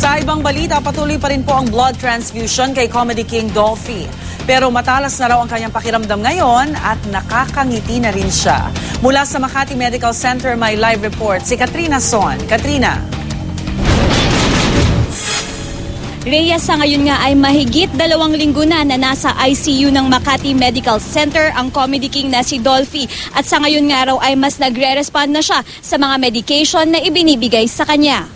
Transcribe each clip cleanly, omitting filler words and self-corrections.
Sa ibang balita, patuloy pa rin po ang blood transfusion kay Comedy King Dolphy. Pero matalas na raw ang kanyang pakiramdam ngayon at nakakangiti na rin siya. Mula sa Makati Medical Center, may live report si Katrina Son. Katrina. Rhea, sa ngayon nga ay mahigit 2 linggo na nasa ICU ng Makati Medical Center ang Comedy King na si Dolphy. At sa ngayon nga raw ay mas nagre-respond na siya sa mga medication na ibinibigay sa kanya.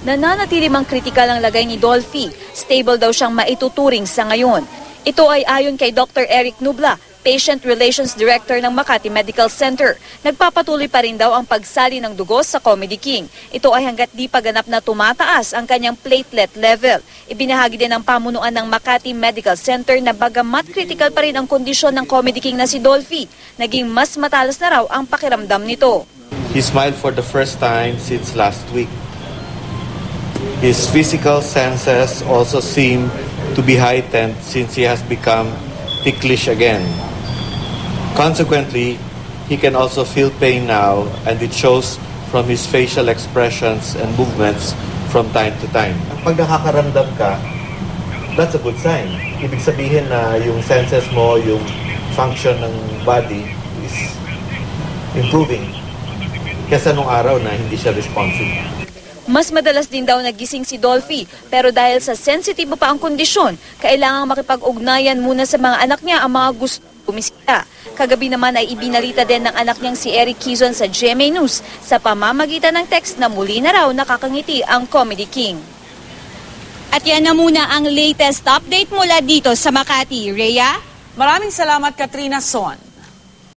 Nananatili mang kritikal ang lagay ni Dolphy. Stable daw siyang maituturing sa ngayon. Ito ay ayon kay Dr. Eric Nubla, Patient Relations Director ng Makati Medical Center. Nagpapatuloy pa rin daw ang pagsali ng dugo sa Comedy King. Ito ay hanggat di pa ganap na tumataas ang kanyang platelet level. Ibinahagi din ng pamunuan ng Makati Medical Center na bagamat critical pa rin ang kondisyon ng Comedy King na si Dolphy, naging mas matalas na raw ang pakiramdam nito. He smiled for the first time since last week. His physical senses also seem to be heightened since he has become ticklish again. Consequently, he can also feel pain now, and it shows from his facial expressions and movements from time to time. Pag nakakaramdam ka, that's a good sign. Ibig sabihin na yung senses mo, yung function ng body is improving kesa nung araw na hindi siya responsive. Mas madalas din daw nagising si Dolphy, pero dahil sa sensitive pa ang kondisyon, kailangang makipag-ugnayan muna sa mga anak niya ang mga gusto bumisita. Kagabi naman ay ibinalita din ng anak niyang si Eric Quizon sa GMA News sa pamamagitan ng text na muli na raw nakakangiti ang Comedy King. At yan na muna ang latest update mula dito sa Makati. Rhea? Maraming salamat, Katrina Son.